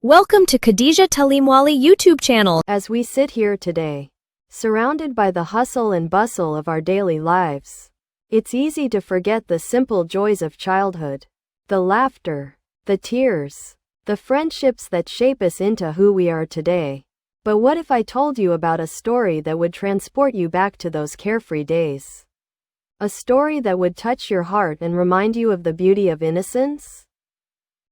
Welcome to Khadija Talimwali YouTube channel. As we sit here today, surrounded by the hustle and bustle of our daily lives, it's easy to forget the simple joys of childhood. The laughter, the tears, the friendships that shape us into who we are today. But what if I told you about a story that would transport you back to those carefree days? A story that would touch your heart and remind you of the beauty of innocence?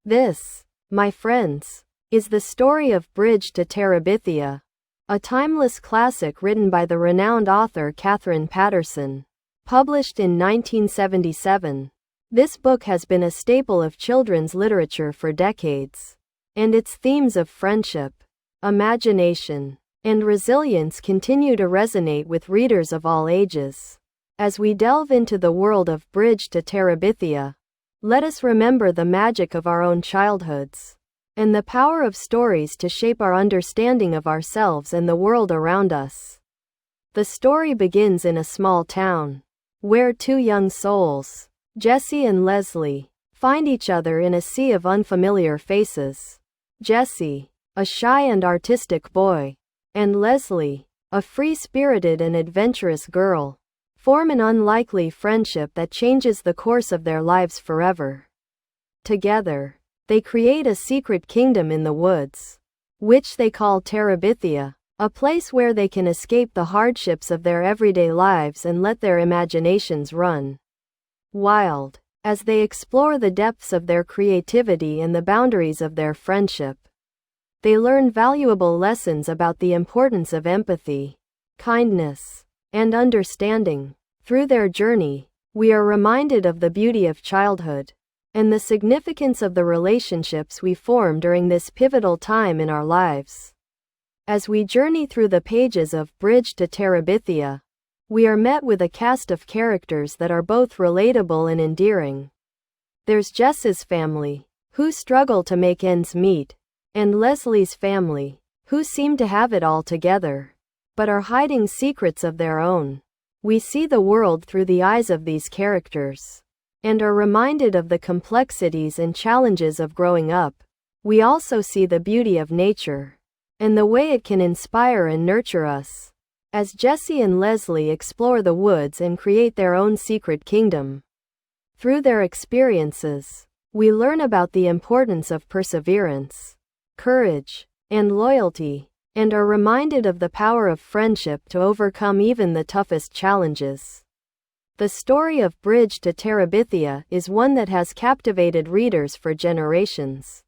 This, my friends, is the story of Bridge to Terabithia, a timeless classic written by the renowned author Katherine Paterson. Published in 1977, this book has been a staple of children's literature for decades, and its themes of friendship, imagination, and resilience continue to resonate with readers of all ages. As we delve into the world of Bridge to Terabithia, let us remember the magic of our own childhoods, and the power of stories to shape our understanding of ourselves and the world around us. The story begins in a small town, where two young souls, Jesse and Leslie, find each other in a sea of unfamiliar faces. Jesse, a shy and artistic boy, and Leslie, a free-spirited and adventurous girl, form an unlikely friendship that changes the course of their lives forever. Together, they create a secret kingdom in the woods, which they call Terabithia, a place where they can escape the hardships of their everyday lives and let their imaginations run wild, as they explore the depths of their creativity and the boundaries of their friendship. They learn valuable lessons about the importance of empathy, kindness, and understanding. Through their journey, we are reminded of the beauty of childhood, and the significance of the relationships we form during this pivotal time in our lives. As we journey through the pages of Bridge to Terabithia, we are met with a cast of characters that are both relatable and endearing. There's Jess's family, who struggle to make ends meet, and Leslie's family, who seem to have it all together, but are hiding secrets of their own. We see the world through the eyes of these characters, and are reminded of the complexities and challenges of growing up. We also see the beauty of nature, and the way it can inspire and nurture us, as Jesse and Leslie explore the woods and create their own secret kingdom. Through their experiences, we learn about the importance of perseverance, courage, and loyalty, and are reminded of the power of friendship to overcome even the toughest challenges. The story of Bridge to Terabithia is one that has captivated readers for generations,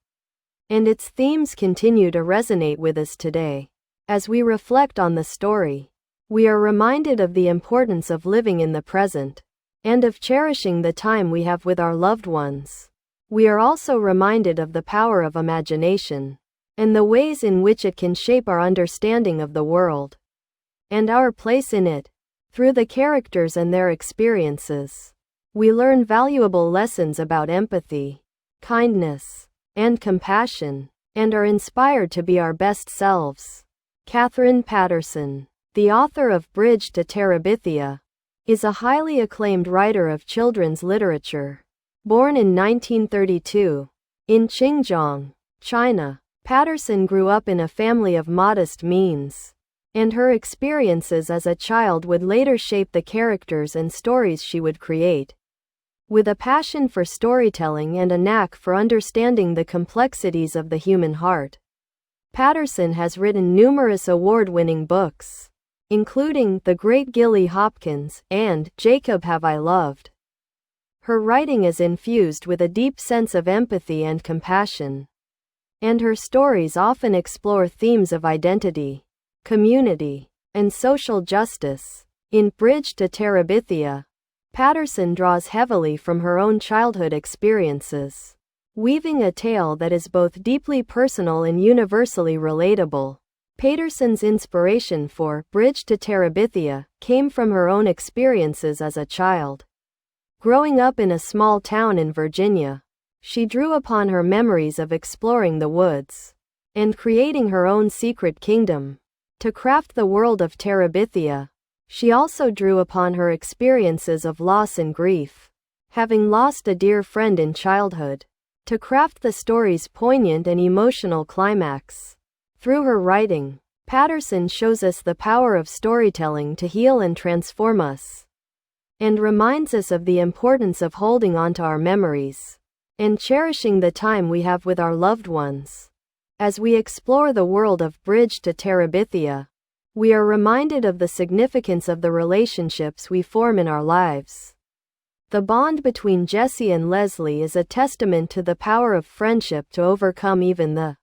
and its themes continue to resonate with us today. As we reflect on the story, we are reminded of the importance of living in the present, and of cherishing the time we have with our loved ones. We are also reminded of the power of imagination, and the ways in which it can shape our understanding of the world, and our place in it. Through the characters and their experiences, we learn valuable lessons about empathy, kindness, and compassion, and are inspired to be our best selves. Katherine Paterson, the author of Bridge to Terabithia, is a highly acclaimed writer of children's literature. Born in 1932, in Xinjiang, China, Paterson grew up in a family of modest means, and her experiences as a child would later shape the characters and stories she would create. With a passion for storytelling and a knack for understanding the complexities of the human heart, Paterson has written numerous award-winning books, including The Great Gilly Hopkins and Jacob Have I Loved. Her writing is infused with a deep sense of empathy and compassion, and her stories often explore themes of identity, community, and social justice. In Bridge to Terabithia, Paterson draws heavily from her own childhood experiences, weaving a tale that is both deeply personal and universally relatable. Paterson's inspiration for Bridge to Terabithia came from her own experiences as a child. Growing up in a small town in Virginia, she drew upon her memories of exploring the woods and creating her own secret kingdom. To craft the world of Terabithia, she also drew upon her experiences of loss and grief, having lost a dear friend in childhood. to craft the story's poignant and emotional climax. Through her writing, Paterson shows us the power of storytelling to heal and transform us, and reminds us of the importance of holding on to our memories and cherishing the time we have with our loved ones. As we explore the world of Bridge to Terabithia, we are reminded of the significance of the relationships we form in our lives. The bond between Jessie and Leslie is a testament to the power of friendship to overcome even the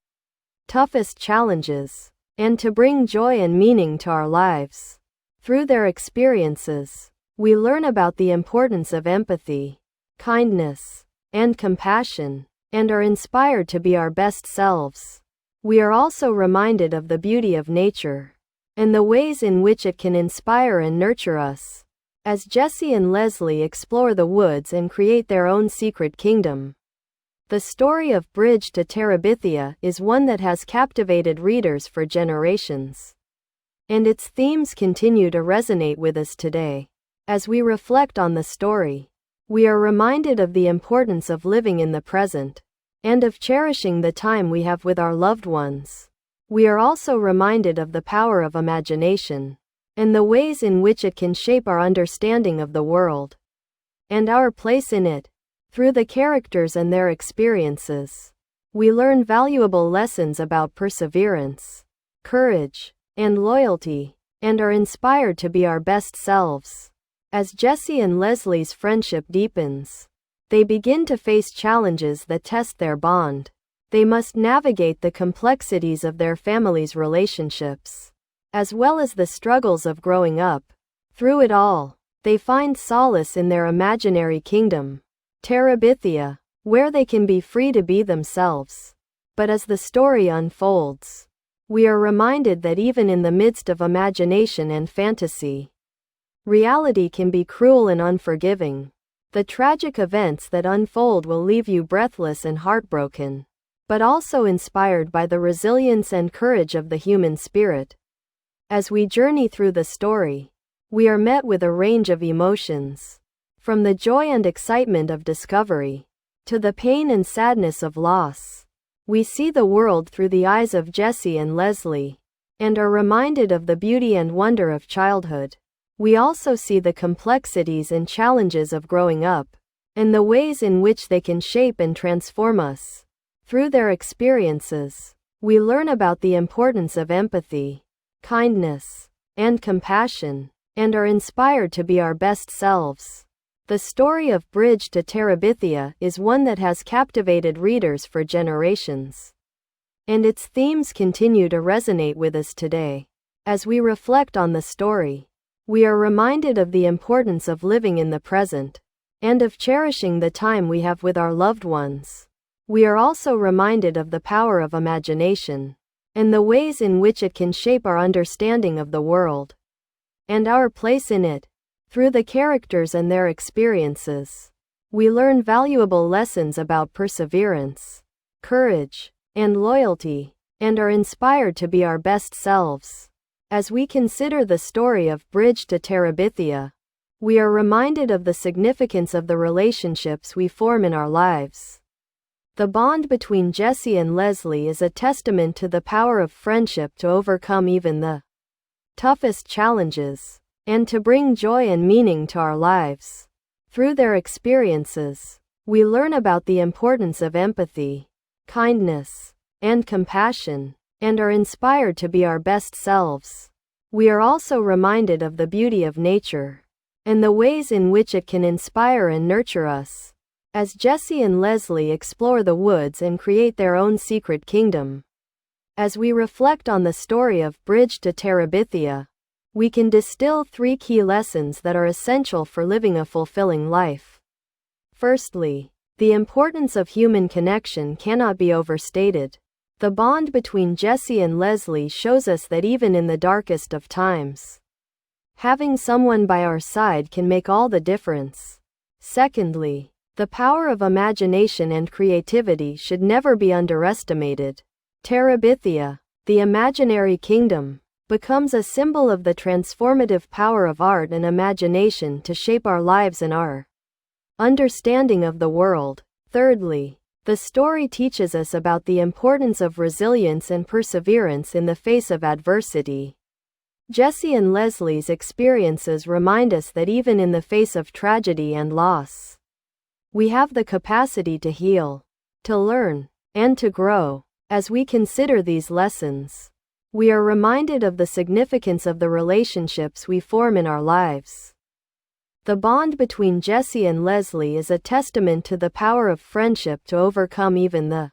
toughest challenges, and to bring joy and meaning to our lives. Through their experiences, we learn about the importance of empathy, kindness, and compassion, and are inspired to be our best selves. We are also reminded of the beauty of nature, and the ways in which it can inspire and nurture us, as Jessie and Leslie explore the woods and create their own secret kingdom. The story of Bridge to Terabithia is one that has captivated readers for generations, and its themes continue to resonate with us today. As we reflect on the story, we are reminded of the importance of living in the present, and of cherishing the time we have with our loved ones. We are also reminded of the power of imagination, and the ways in which it can shape our understanding of the world and our place in it. Through the characters and their experiences, we learn valuable lessons about perseverance, courage, and loyalty, and are inspired to be our best selves. As Jessie and Leslie's friendship deepens, they begin to face challenges that test their bond. They must navigate the complexities of their family's relationships, as well as the struggles of growing up. Through it all, they find solace in their imaginary kingdom, Terabithia, where they can be free to be themselves. But as the story unfolds, we are reminded that even in the midst of imagination and fantasy, reality can be cruel and unforgiving. The tragic events that unfold will leave you breathless and heartbroken, but also inspired by the resilience and courage of the human spirit. As we journey through the story, we are met with a range of emotions, from the joy and excitement of discovery to the pain and sadness of loss. We see the world through the eyes of Jessie and Leslie, and are reminded of the beauty and wonder of childhood. We also see the complexities and challenges of growing up, and the ways in which they can shape and transform us. Through their experiences, we learn about the importance of empathy, kindness, and compassion, and are inspired to be our best selves. The story of Bridge to Terabithia is one that has captivated readers for generations, and its themes continue to resonate with us today. As we reflect on the story, we are reminded of the importance of living in the present, and of cherishing the time we have with our loved ones. We are also reminded of the power of imagination, and the ways in which it can shape our understanding of the world and our place in it. Through the characters and their experiences, we learn valuable lessons about perseverance, courage, and loyalty, and are inspired to be our best selves. As we consider the story of Bridge to Terabithia, we are reminded of the significance of the relationships we form in our lives. The bond between Jessie and Leslie is a testament to the power of friendship to overcome even the toughest challenges, and to bring joy and meaning to our lives. Through their experiences, we learn about the importance of empathy, kindness, and compassion, and are inspired to be our best selves. We are also reminded of the beauty of nature, and the ways in which it can inspire and nurture us, as Jessie and Leslie explore the woods and create their own secret kingdom. As we reflect on the story of Bridge to Terabithia, we can distill 3 key lessons that are essential for living a fulfilling life. Firstly, the importance of human connection cannot be overstated. The bond between Jessie and Leslie shows us that even in the darkest of times, having someone by our side can make all the difference. Secondly, the power of imagination and creativity should never be underestimated. Terabithia, the imaginary kingdom, becomes a symbol of the transformative power of art and imagination to shape our lives and our understanding of the world. Thirdly, The story teaches us about the importance of resilience and perseverance in the face of adversity. Jesse and Leslie's experiences remind us that even in the face of tragedy and loss, we have the capacity to heal, to learn, and to grow. As we consider these lessons, we are reminded of the significance of the relationships we form in our lives. The bond between Jesse and Leslie is a testament to the power of friendship to overcome even the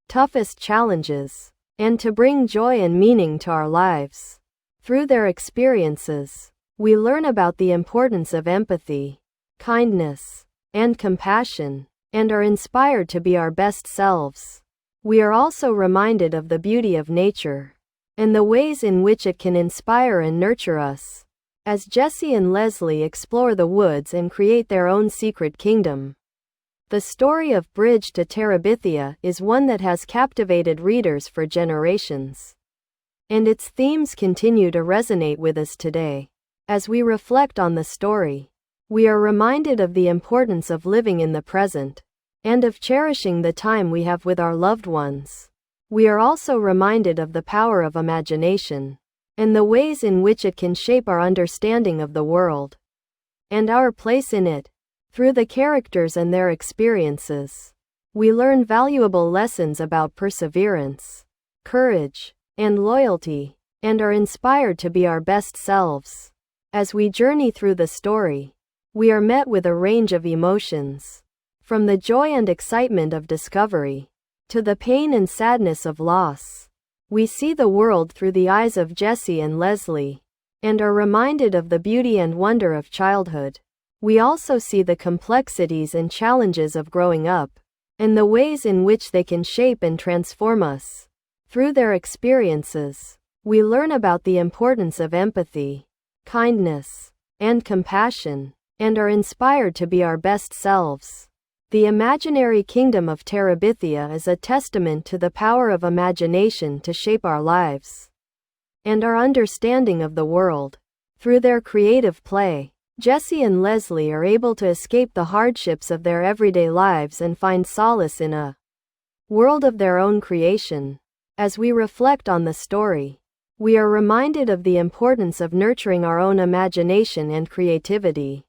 toughest challenges, and to bring joy and meaning to our lives. Through their experiences, we learn about the importance of empathy, kindness, and compassion, and are inspired to be our best selves. We are also reminded of the beauty of nature, and the ways in which it can inspire and nurture us. As Jesse and Leslie explore the woods and create their own secret kingdom, the story of Bridge to Terabithia is one that has captivated readers for generations, and its themes continue to resonate with us today. As we reflect on the story, we are reminded of the importance of living in the present, and of cherishing the time we have with our loved ones. We are also reminded of the power of imagination, and the ways in which it can shape our understanding of the world, and our place in it. Through the characters and their experiences, we learn valuable lessons about perseverance, courage, and loyalty, and are inspired to be our best selves. As we journey through the story, we are met with a range of emotions, from the joy and excitement of discovery, to the pain and sadness of loss. We see the world through the eyes of Jesse and Leslie, and are reminded of the beauty and wonder of childhood. We also see the complexities and challenges of growing up, and the ways in which they can shape and transform us. Through their experiences, we learn about the importance of empathy, kindness, and compassion, and are inspired to be our best selves. The imaginary kingdom of Terabithia is a testament to the power of imagination to shape our lives and our understanding of the world. Through their creative play, Jesse and Leslie are able to escape the hardships of their everyday lives and find solace in a world of their own creation. As we reflect on the story, we are reminded of the importance of nurturing our own imagination and creativity.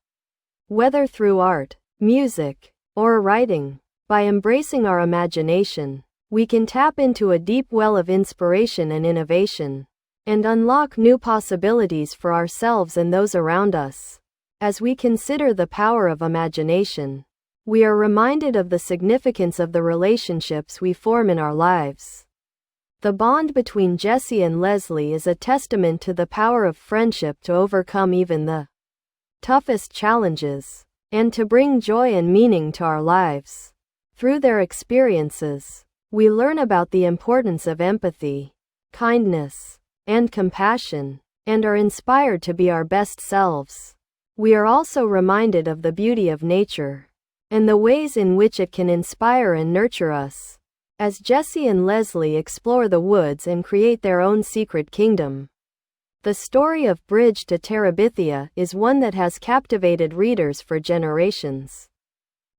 Whether through art, music, or writing, by embracing our imagination, we can tap into a deep well of inspiration and innovation, and unlock new possibilities for ourselves and those around us. As we consider the power of imagination, we are reminded of the significance of the relationships we form in our lives. The bond between Jesse and Leslie is a testament to the power of friendship to overcome even the toughest challenges, and to bring joy and meaning to our lives. Through their experiences, we learn about the importance of empathy, kindness, and compassion, and are inspired to be our best selves. We are also reminded of the beauty of nature, and the ways in which it can inspire and nurture us. As Jesse and Leslie explore the woods and create their own secret kingdom, the story of Bridge to Terabithia is one that has captivated readers for generations,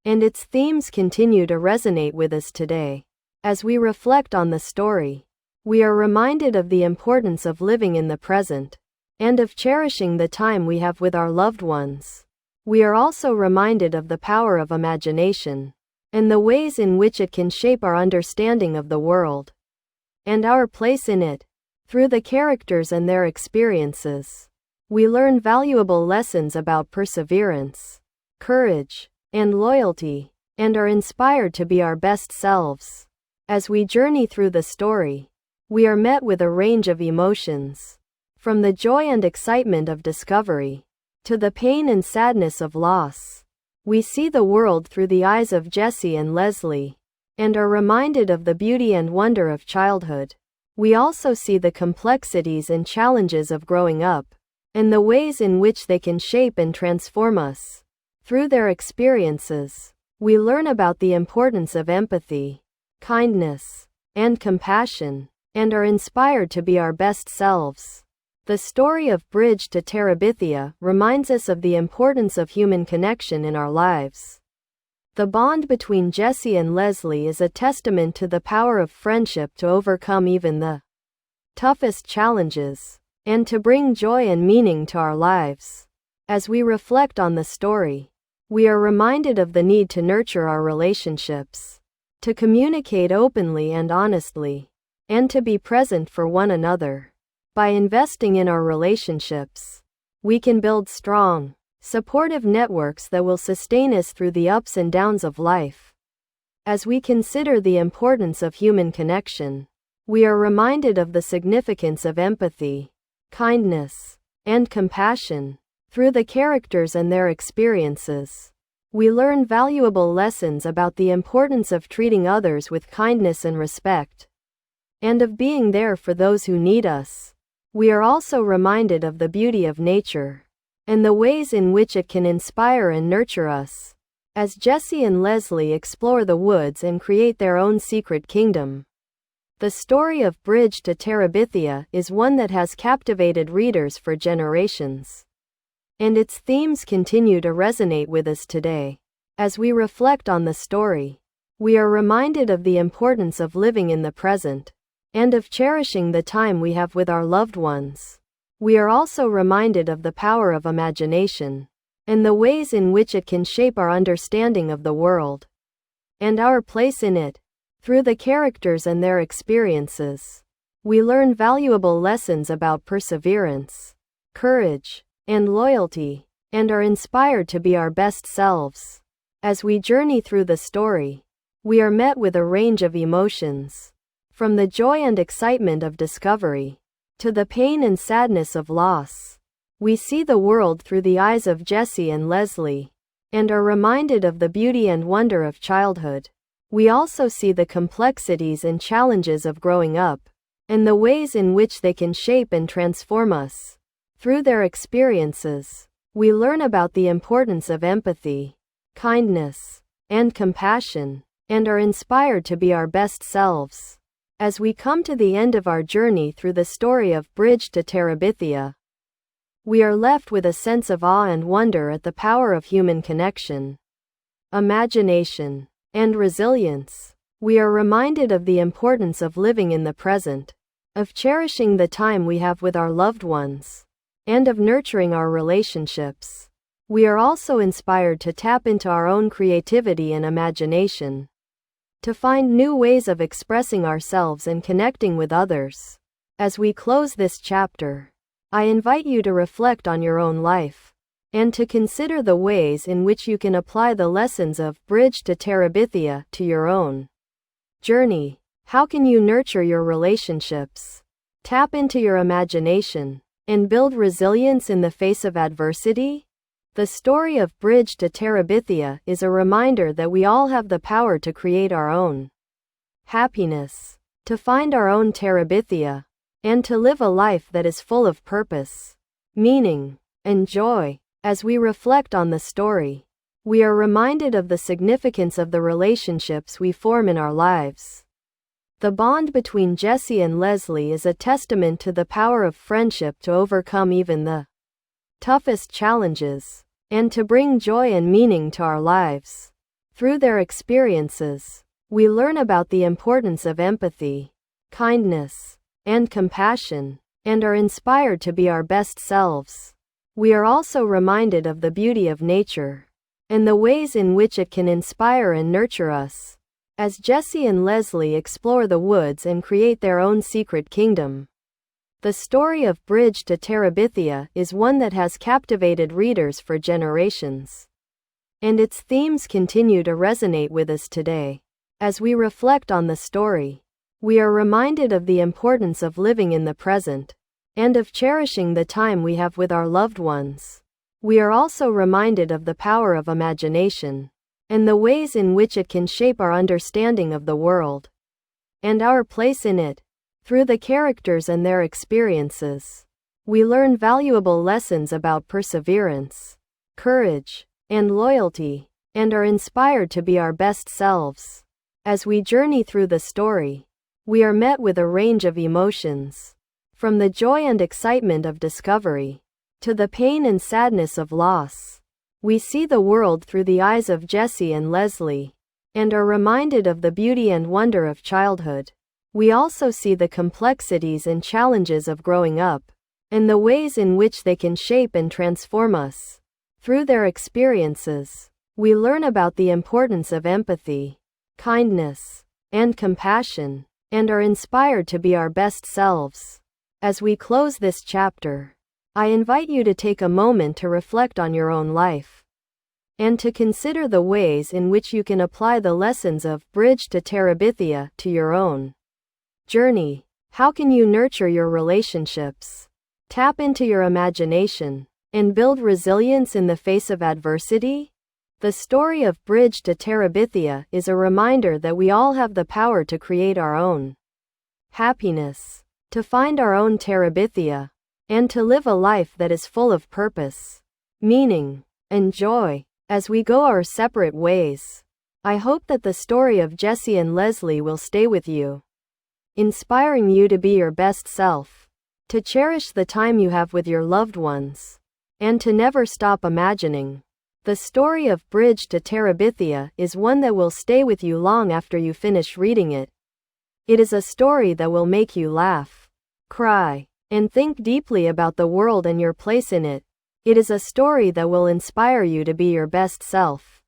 and its themes continue to resonate with us today. As we reflect on the story, we are reminded of the importance of living in the present, and of cherishing the time we have with our loved ones. We are also reminded of the power of imagination, and the ways in which it can shape our understanding of the world, and our place in it. Through the characters and their experiences, we learn valuable lessons about perseverance, courage, and loyalty, and are inspired to be our best selves. As we journey through the story, we are met with a range of emotions, from the joy and excitement of discovery, to the pain and sadness of loss. We see the world through the eyes of Jesse and Leslie, and are reminded of the beauty and wonder of childhood. We also see the complexities and challenges of growing up, and the ways in which they can shape and transform us. Through their experiences, we learn about the importance of empathy, kindness, and compassion, and are inspired to be our best selves. The story of Bridge to Terabithia reminds us of the importance of human connection in our lives. The bond between Jesse and Leslie is a testament to the power of friendship to overcome even the toughest challenges, and to bring joy and meaning to our lives. As we reflect on the story, we are reminded of the need to nurture our relationships, to communicate openly and honestly, and to be present for one another. By investing in our relationships, we can build strong, supportive networks that will sustain us through the ups and downs of life. As we consider the importance of human connection, we are reminded of the significance of empathy, kindness, and compassion. Through the characters and their experiences, we learn valuable lessons about the importance of treating others with kindness and respect, and of being there for those who need us. We are also reminded of the beauty of nature, and the ways in which it can inspire and nurture us. As Jesse and Leslie explore the woods and create their own secret kingdom, the story of Bridge to Terabithia is one that has captivated readers for generations, and its themes continue to resonate with us today. As we reflect on the story, we are reminded of the importance of living in the present, and of cherishing the time we have with our loved ones. We are also reminded of the power of imagination, and the ways in which it can shape our understanding of the world, and our place in it. Through the characters and their experiences, we learn valuable lessons about perseverance, courage, and loyalty, and are inspired to be our best selves. As we journey through the story, we are met with a range of emotions, from the joy and excitement of discovery, to the pain and sadness of loss. We see the world through the eyes of Jesse and Leslie, and are reminded of the beauty and wonder of childhood. We also see the complexities and challenges of growing up, and the ways in which they can shape and transform us. Through their experiences, we learn about the importance of empathy, kindness, and compassion, and are inspired to be our best selves. As we come to the end of our journey through the story of Bridge to Terabithia, we are left with a sense of awe and wonder at the power of human connection, imagination, and resilience. We are reminded of the importance of living in the present, of cherishing the time we have with our loved ones, and of nurturing our relationships. We are also inspired to tap into our own creativity and imagination, to find new ways of expressing ourselves and connecting with others. As we close this chapter, I invite you to reflect on your own life, and to consider the ways in which you can apply the lessons of Bridge to Terabithia to your own journey. How can you nurture your relationships, tap into your imagination, and build resilience in the face of adversity? The story of Bridge to Terabithia is a reminder that we all have the power to create our own happiness, to find our own Terabithia, and to live a life that is full of purpose, meaning, and joy. As we reflect on the story, we are reminded of the significance of the relationships we form in our lives. The bond between Jesse and Leslie is a testament to the power of friendship to overcome even the toughest challenges, and to bring joy and meaning to our lives. Through their experiences, we learn about the importance of empathy, kindness, and compassion, and are inspired to be our best selves. We are also reminded of the beauty of nature, and the ways in which it can inspire and nurture us. As Jesse and Leslie explore the woods and create their own secret kingdom, the story of Bridge to Terabithia is one that has captivated readers for generations, and its themes continue to resonate with us today. As we reflect on the story, we are reminded of the importance of living in the present, and of cherishing the time we have with our loved ones. We are also reminded of the power of imagination, and the ways in which it can shape our understanding of the world, and our place in it. Through the characters and their experiences, we learn valuable lessons about perseverance, courage, and loyalty, and are inspired to be our best selves. As we journey through the story, we are met with a range of emotions, from the joy and excitement of discovery, to the pain and sadness of loss. We see the world through the eyes of Jessie and Leslie, and are reminded of the beauty and wonder of childhood. We also see the complexities and challenges of growing up, and the ways in which they can shape and transform us. Through their experiences, we learn about the importance of empathy, kindness, and compassion, and are inspired to be our best selves. As we close this chapter, I invite you to take a moment to reflect on your own life, and to consider the ways in which you can apply the lessons of Bridge to Terabithia to your own journey. How can you nurture your relationships, tap into your imagination, and build resilience in the face of adversity? The story of Bridge to Terabithia is a reminder that we all have the power to create our own happiness, to find our own Terabithia, and to live a life that is full of purpose, meaning, and joy. As we go our separate ways, I hope that the story of Jessie and Leslie will stay with you, inspiring you to be your best self, to cherish the time you have with your loved ones, and to never stop imagining. The story of Bridge to Terabithia is one that will stay with you long after you finish reading it. It is a story that will make you laugh, cry, and think deeply about the world and your place in it. It is a story that will inspire you to be your best self,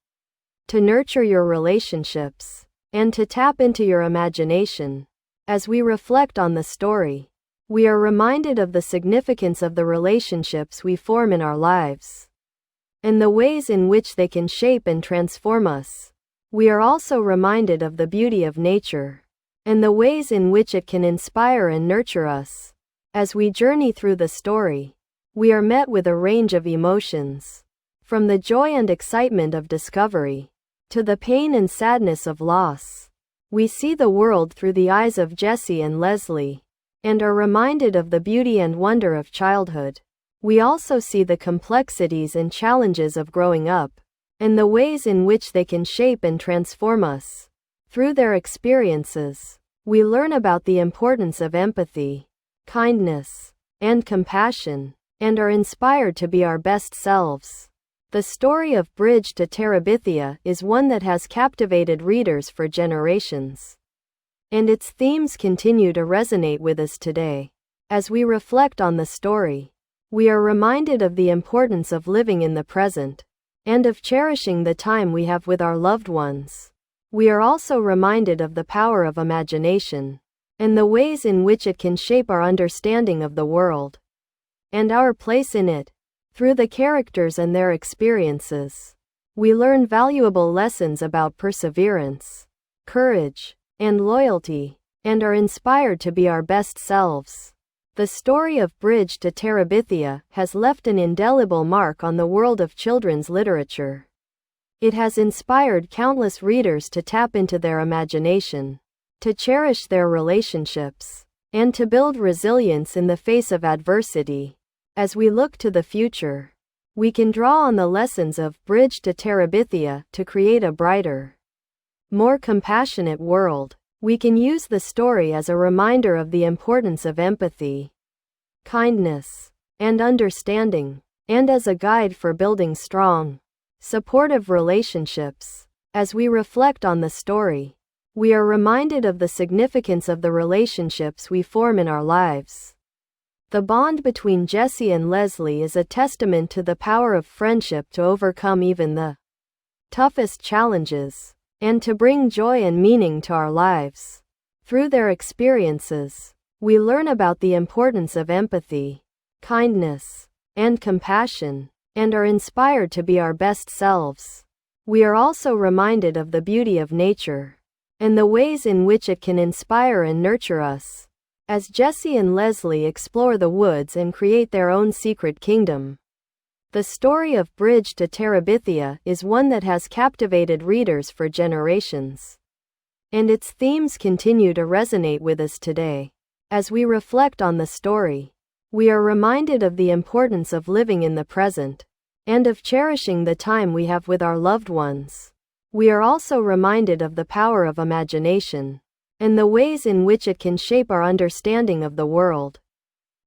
to nurture your relationships, and to tap into your imagination. As we reflect on the story, we are reminded of the significance of the relationships we form in our lives, and the ways in which they can shape and transform us. We are also reminded of the beauty of nature, and the ways in which it can inspire and nurture us. As we journey through the story, we are met with a range of emotions, from the joy and excitement of discovery, to the pain and sadness of loss. We see the world through the eyes of Jessie and Leslie, and are reminded of the beauty and wonder of childhood. We also see the complexities and challenges of growing up, and the ways in which they can shape and transform us. Through their experiences, we learn about the importance of empathy, kindness, and compassion, and are inspired to be our best selves. The story of Bridge to Terabithia is one that has captivated readers for generations, and its themes continue to resonate with us today. As we reflect on the story, we are reminded of the importance of living in the present, and of cherishing the time we have with our loved ones. We are also reminded of the power of imagination, and the ways in which it can shape our understanding of the world, and our place in it. Through the characters and their experiences, we learn valuable lessons about perseverance, courage, and loyalty, and are inspired to be our best selves. The story of Bridge to Terabithia has left an indelible mark on the world of children's literature. It has inspired countless readers to tap into their imagination, to cherish their relationships, and to build resilience in the face of adversity. As we look to the future, we can draw on the lessons of Bridge to Terabithia to create a brighter, more compassionate world. We can use the story as a reminder of the importance of empathy, kindness, and understanding, and as a guide for building strong, supportive relationships. As we reflect on the story, we are reminded of the significance of the relationships we form in our lives. The bond between Jessie and Leslie is a testament to the power of friendship to overcome even the toughest challenges, and to bring joy and meaning to our lives. Through their experiences, we learn about the importance of empathy, kindness, and compassion, and are inspired to be our best selves. We are also reminded of the beauty of nature, and the ways in which it can inspire and nurture us. As Jessie and Leslie explore the woods and create their own secret kingdom, the story of Bridge to Terabithia is one that has captivated readers for generations, and its themes continue to resonate with us today. As we reflect on the story, we are reminded of the importance of living in the present, and of cherishing the time we have with our loved ones. We are also reminded of the power of imagination, and the ways in which it can shape our understanding of the world,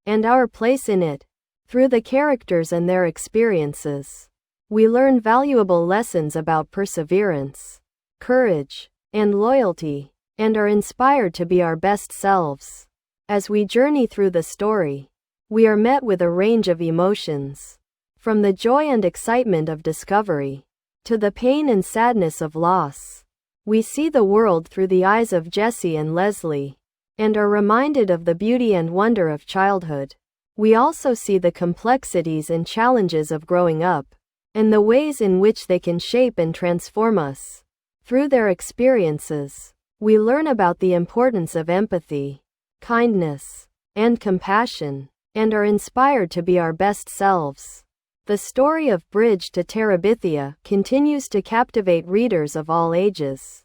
and our place in it. Through the characters and their experiences, We learn valuable lessons about perseverance, courage, and loyalty, and are inspired to be our best selves. As we journey through the story, we are met with a range of emotions, from the joy and excitement of discovery to the pain and sadness of loss. We see the world through the eyes of Jessie and Leslie, and are reminded of the beauty and wonder of childhood. We also see the complexities and challenges of growing up, and the ways in which they can shape and transform us. Through their experiences, we learn about the importance of empathy, kindness, and compassion, and are inspired to be our best selves. The story of Bridge to Terabithia continues to captivate readers of all ages,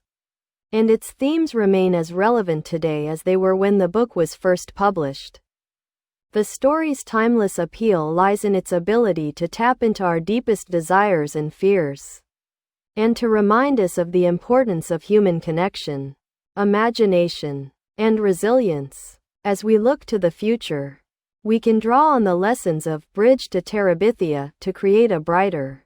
and its themes remain as relevant today as they were when the book was first published. The story's timeless appeal lies in its ability to tap into our deepest desires and fears, and to remind us of the importance of human connection, imagination, and resilience. As we look to the future, we can draw on the lessons of Bridge to Terabithia to create a brighter,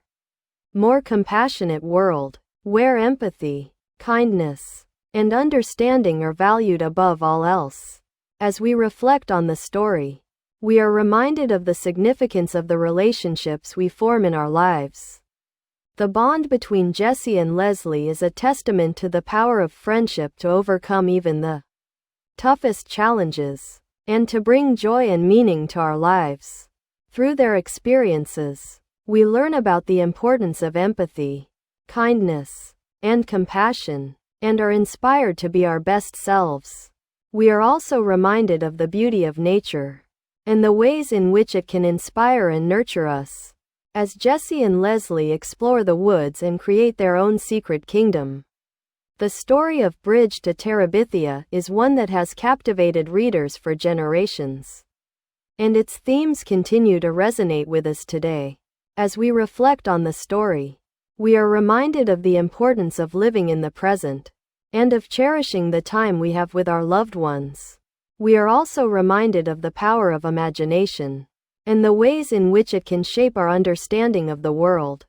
more compassionate world, where empathy, kindness, and understanding are valued above all else. As we reflect on the story, we are reminded of the significance of the relationships we form in our lives. The bond between Jessie and Leslie is a testament to the power of friendship to overcome even the toughest challenges, and to bring joy and meaning to our lives. Through their experiences, we learn about the importance of empathy, kindness, and compassion, and are inspired to be our best selves. We are also reminded of the beauty of nature, and the ways in which it can inspire and nurture us. As Jessie and Leslie explore the woods and create their own secret kingdom, the story of Bridge to Terabithia is one that has captivated readers for generations, and its themes continue to resonate with us today. As we reflect on the story, we are reminded of the importance of living in the present, and of cherishing the time we have with our loved ones. We are also reminded of the power of imagination, and the ways in which it can shape our understanding of the world,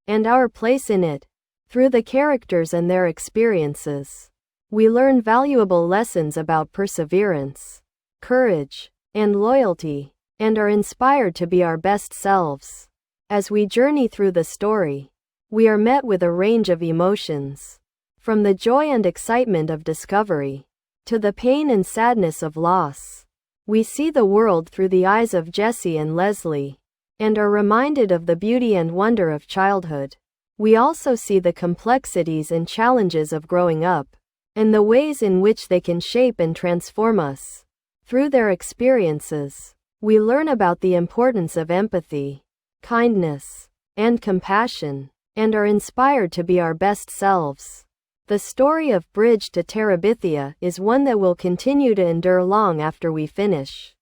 and our place in it. Through the characters and their experiences, we learn valuable lessons about perseverance, courage, and loyalty, and are inspired to be our best selves. As we journey through the story, we are met with a range of emotions, from the joy and excitement of discovery to the pain and sadness of loss. We see the world through the eyes of Jessie and Leslie, and are reminded of the beauty and wonder of childhood. We also see the complexities and challenges of growing up, and the ways in which they can shape and transform us. Through their experiences, we learn about the importance of empathy, kindness, and compassion, and are inspired to be our best selves. The story of Bridge to Terabithia is one that will continue to endure long after we finish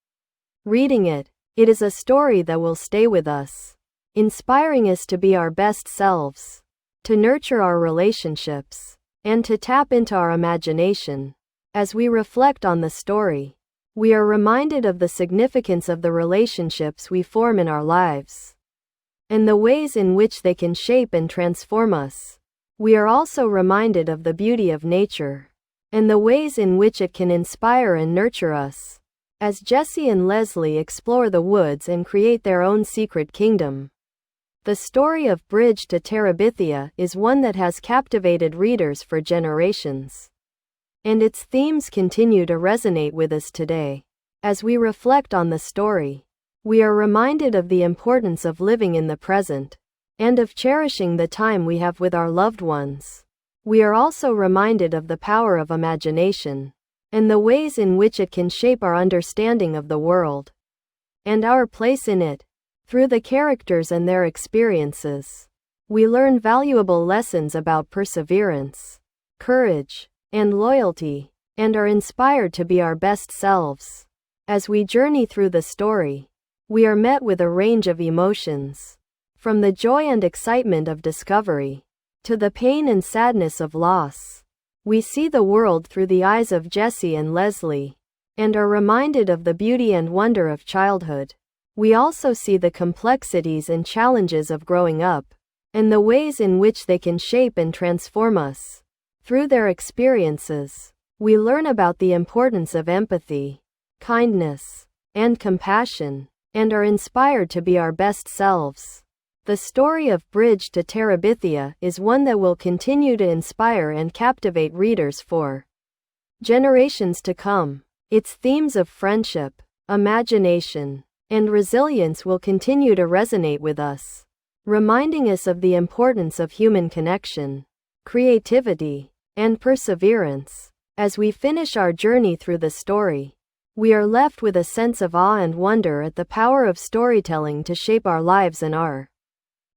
reading it. It is a story that will stay with us, inspiring us to be our best selves, to nurture our relationships, and to tap into our imagination. As we reflect on the story, we are reminded of the significance of the relationships we form in our lives, and the ways in which they can shape and transform us. We are also reminded of the beauty of nature, and the ways in which it can inspire and nurture us. As Jessie and Leslie explore the woods and create their own secret kingdom, the story of Bridge to Terabithia is one that has captivated readers for generations, and its themes continue to resonate with us today. As we reflect on the story, we are reminded of the importance of living in the present, and of cherishing the time we have with our loved ones. We are also reminded of the power of imagination, and the ways in which it can shape our understanding of the world, and our place in it. Through the characters and their experiences, we learn valuable lessons about perseverance, courage, and loyalty, and are inspired to be our best selves. As we journey through the story, we are met with a range of emotions, from the joy and excitement of discovery to the pain and sadness of loss. We see the world through the eyes of Jessie and Leslie, and are reminded of the beauty and wonder of childhood. We also see the complexities and challenges of growing up, and the ways in which they can shape and transform us. Through their experiences, we learn about the importance of empathy, kindness, and compassion, and are inspired to be our best selves. The story of Bridge to Terabithia is one that will continue to inspire and captivate readers for generations to come. Its themes of friendship, imagination, and resilience will continue to resonate with us, reminding us of the importance of human connection, creativity, and perseverance. As we finish our journey through the story, we are left with a sense of awe and wonder at the power of storytelling to shape our lives and our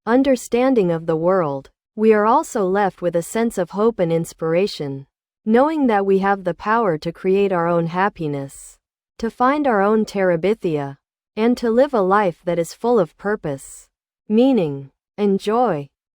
understanding of the world. We are also left with a sense of hope and inspiration, knowing that we have the power to create our own happiness, to find our own Terabithia, and to live a life that is full of purpose, meaning, and joy.